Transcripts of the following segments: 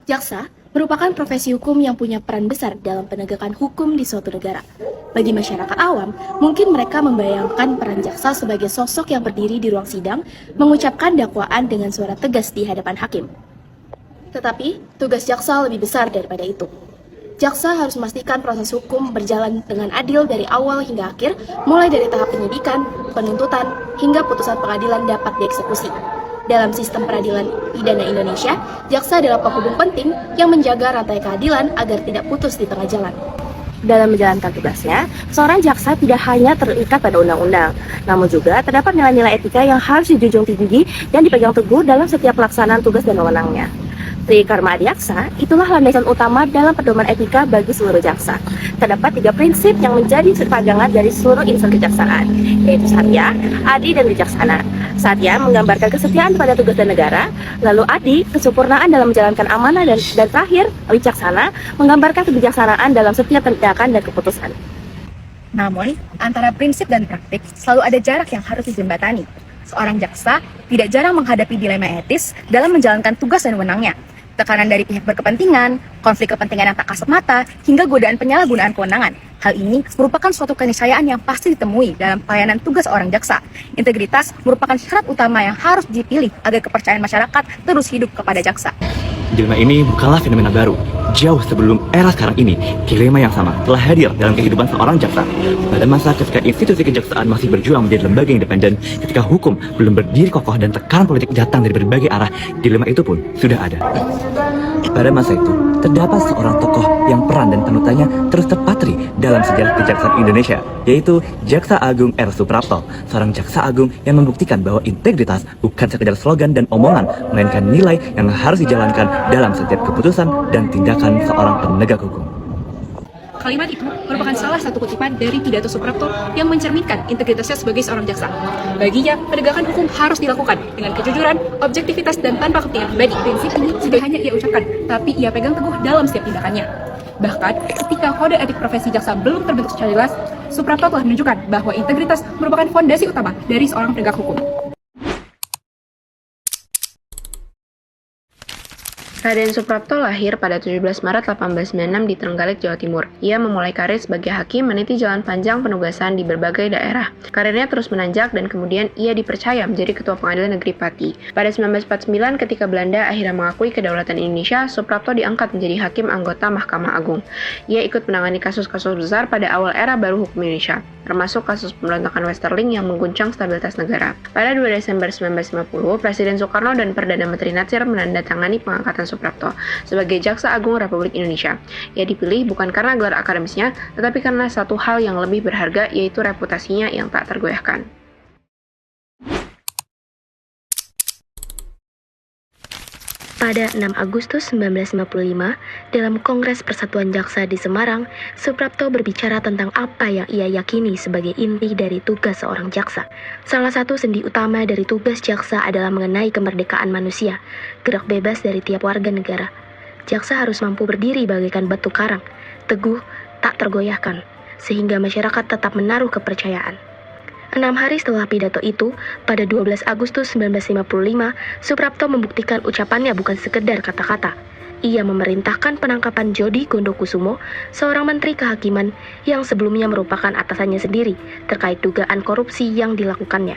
Jaksa merupakan profesi hukum yang punya peran besar dalam penegakan hukum di suatu negara. Bagi masyarakat awam, mungkin mereka membayangkan peran jaksa sebagai sosok yang berdiri di ruang sidang, mengucapkan dakwaan dengan suara tegas di hadapan hakim. Tetapi, tugas jaksa lebih besar daripada itu. Jaksa harus memastikan proses hukum berjalan dengan adil dari awal hingga akhir, mulai dari tahap penyidikan, penuntutan, hingga putusan pengadilan dapat dieksekusi. Dalam sistem peradilan pidana Indonesia, jaksa adalah penghubung penting yang menjaga rantai keadilan agar tidak putus di tengah jalan. Dalam menjalankan tugasnya, seorang jaksa tidak hanya terikat pada undang-undang, namun juga terdapat nilai-nilai etika yang harus dijunjung tinggi dan dipegang teguh dalam setiap pelaksanaan tugas dan wewenangnya. Tri Karma Adiaksa, itulah landasan utama dalam pedoman etika bagi seluruh jaksa. Terdapat 3 prinsip yang menjadi pegangan dari seluruh insan kejaksaan, yaitu satya, adi, dan wicaksana. Satya menggambarkan kesetiaan pada tugas dan negara, lalu adi, kesempurnaan dalam menjalankan amanah, dan terakhir, wicaksana, menggambarkan kebijaksanaan dalam setiap tindakan dan keputusan. Namun, antara prinsip dan praktik selalu ada jarak yang harus dijembatani. Seorang jaksa tidak jarang menghadapi dilema etis dalam menjalankan tugas dan wewenangnya. Tekanan dari pihak berkepentingan, konflik kepentingan yang tak kasat mata, hingga godaan penyalahgunaan kewenangan. Hal ini merupakan suatu keniscayaan yang pasti ditemui dalam pelayanan tugas seorang jaksa. Integritas merupakan syarat utama yang harus dipilih agar kepercayaan masyarakat terus hidup kepada jaksa. Dilema ini bukanlah fenomena baru. Jauh sebelum era sekarang ini, dilema yang sama telah hadir dalam kehidupan seorang jaksa. Pada masa ketika institusi kejaksaan masih berjuang menjadi lembaga independen, ketika hukum belum berdiri kokoh dan tekanan politik datang dari berbagai arah, dilema itu pun sudah ada. Pada masa itu, terdapat seorang tokoh yang peran dan panutannya terus terpatri dalam sejarah kejaksaan Indonesia, yaitu Jaksa Agung R. Suprapto, seorang jaksa agung yang membuktikan bahwa integritas bukan sekedar slogan dan omongan, melainkan nilai yang harus dijalankan dalam setiap keputusan dan tindakan seorang penegak hukum. Kalimat itu merupakan salah satu kutipan dari pidato Suprapto yang mencerminkan integritasnya sebagai seorang jaksa. Baginya, penegakan hukum harus dilakukan dengan kejujuran, objektivitas, dan tanpa kepentingan pribadi. Prinsip ini tidak hanya ia ucapkan, tapi ia pegang teguh dalam setiap tindakannya. Bahkan, ketika kode etik profesi jaksa belum terbentuk secara jelas, Suprapto telah menunjukkan bahwa integritas merupakan fondasi utama dari seorang penegak hukum. Raden Suprapto lahir pada 17 Maret 1896 di Trenggalek, Jawa Timur. Ia memulai karir sebagai hakim meniti jalan panjang penugasan di berbagai daerah. Karirnya terus menanjak dan kemudian ia dipercaya menjadi Ketua Pengadilan Negeri Pati. Pada 1949, ketika Belanda akhirnya mengakui kedaulatan Indonesia, Suprapto diangkat menjadi hakim anggota Mahkamah Agung. Ia ikut menangani kasus-kasus besar pada awal era baru hukum Indonesia, termasuk kasus pemberontakan Westerling yang mengguncang stabilitas negara. Pada 2 Desember 1950, Presiden Soekarno dan Perdana Menteri Natsir menandatangani pengangkatan Suprapto sebagai Jaksa Agung Republik Indonesia. Ia dipilih bukan karena gelar akademisnya, tetapi karena satu hal yang lebih berharga, yaitu reputasinya yang tak tergoyahkan. Pada 6 Agustus 1955, dalam Kongres Persatuan Jaksa di Semarang, Suprapto berbicara tentang apa yang ia yakini sebagai inti dari tugas seorang jaksa. Salah satu sendi utama dari tugas jaksa adalah mengenai kemerdekaan manusia, gerak bebas dari tiap warga negara. Jaksa harus mampu berdiri bagaikan batu karang, teguh, tak tergoyahkan, sehingga masyarakat tetap menaruh kepercayaan. 6 hari setelah pidato itu, pada 12 Agustus 1955, Suprapto membuktikan ucapannya bukan sekedar kata-kata. Ia memerintahkan penangkapan Jody Gondokusumo, seorang menteri kehakiman yang sebelumnya merupakan atasannya sendiri terkait dugaan korupsi yang dilakukannya.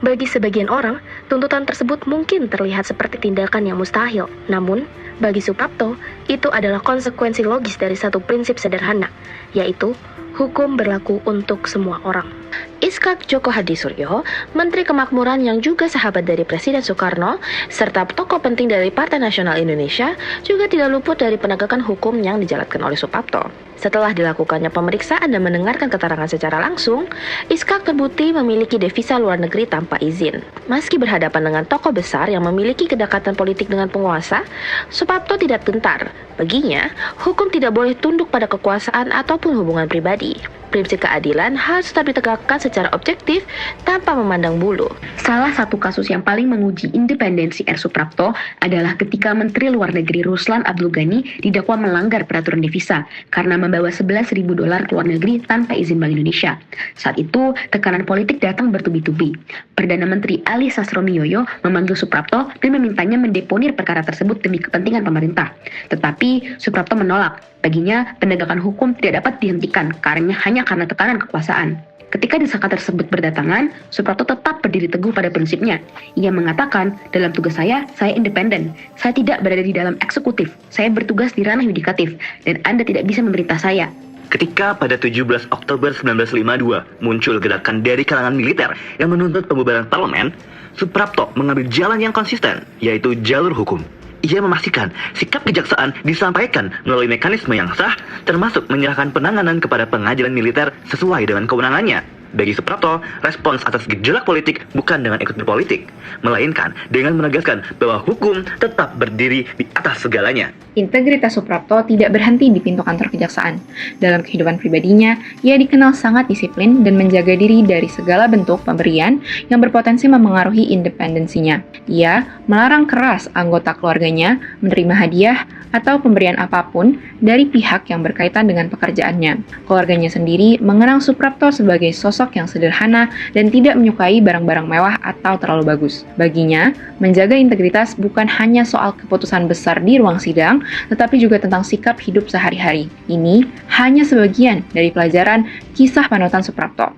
Bagi sebagian orang, tuntutan tersebut mungkin terlihat seperti tindakan yang mustahil. Namun, bagi Suprapto, itu adalah konsekuensi logis dari satu prinsip sederhana, yaitu hukum berlaku untuk semua orang. Iskak Joko Hadisuryo, Menteri Kemakmuran yang juga sahabat dari Presiden Soekarno, serta tokoh penting dari Partai Nasional Indonesia, juga tidak luput dari penegakan hukum yang dijalankan oleh Suprapto. Setelah dilakukannya pemeriksaan dan mendengarkan keterangan secara langsung, Iskak terbukti memiliki devisa luar negeri tanpa izin. Meski berhadapan dengan tokoh besar yang memiliki kedekatan politik dengan penguasa, Suprapto tidak gentar. Baginya, hukum tidak boleh tunduk pada kekuasaan ataupun hubungan pribadi. Prinsip keadilan harus tetap ditegakkan secara objektif tanpa memandang bulu. Salah satu kasus yang paling menguji independensi R. Suprapto adalah ketika Menteri Luar Negeri Ruslan Abdul Ghani didakwa melanggar peraturan devisa karena membawa $11.000 ke luar negeri tanpa izin Bank Indonesia. Saat itu, tekanan politik datang bertubi-tubi. Perdana Menteri Ali Sastroamidjojo memanggil Suprapto dan memintanya mendeponir perkara tersebut demi kepentingan pemerintah. Tetapi Suprapto menolak. Baginya, penegakan hukum tidak dapat dihentikan hanya karena tekanan kekuasaan. Ketika disangka tersebut berdatangan, Suprapto tetap berdiri teguh pada prinsipnya. Ia mengatakan, dalam tugas saya independen. Saya tidak berada di dalam eksekutif. Saya bertugas di ranah yudikatif, dan Anda tidak bisa memerintah saya. Ketika pada 17 Oktober 1952 muncul gerakan dari kalangan militer yang menuntut pembubaran parlemen, Suprapto mengambil jalan yang konsisten, yaitu jalur hukum. Ia memastikan sikap kejaksaan disampaikan melalui mekanisme yang sah, termasuk menyerahkan penanganan kepada pengadilan militer sesuai dengan kewenangannya. Bagi Suprapto, respons atas gejolak politik bukan dengan ikut berpolitik, melainkan dengan menegaskan bahwa hukum tetap berdiri di atas segalanya. Integritas Suprapto tidak berhenti di pintu kantor kejaksaan. Dalam kehidupan pribadinya, ia dikenal sangat disiplin dan menjaga diri dari segala bentuk pemberian yang berpotensi memengaruhi independensinya. Ia melarang keras anggota keluarganya menerima hadiah atau pemberian apapun dari pihak yang berkaitan dengan pekerjaannya. Keluarganya sendiri mengenang Suprapto sebagai sosok yang sederhana dan tidak menyukai barang-barang mewah atau terlalu bagus. Baginya, menjaga integritas bukan hanya soal keputusan besar di ruang sidang, tetapi juga tentang sikap hidup sehari-hari. Ini hanya sebagian dari pelajaran kisah panutan Suprapto.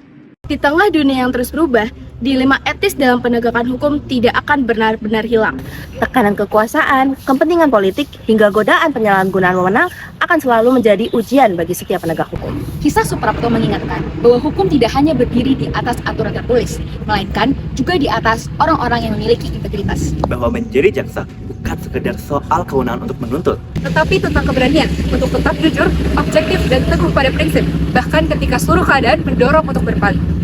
Di tengah dunia yang terus berubah, dilema etis dalam penegakan hukum tidak akan benar-benar hilang. Tekanan kekuasaan, kepentingan politik, hingga godaan penyalahgunaan wewenang akan selalu menjadi ujian bagi setiap penegak hukum. Kisah Suprapto mengingatkan bahwa hukum tidak hanya berdiri di atas aturan tertulis, melainkan juga di atas orang-orang yang memiliki integritas. Bahwa menjadi jaksa bukan sekedar soal kewenangan untuk menuntut, Tetapi tentang keberanian untuk tetap jujur, objektif, dan teguh pada prinsip, bahkan ketika seluruh keadaan mendorong untuk berpaling.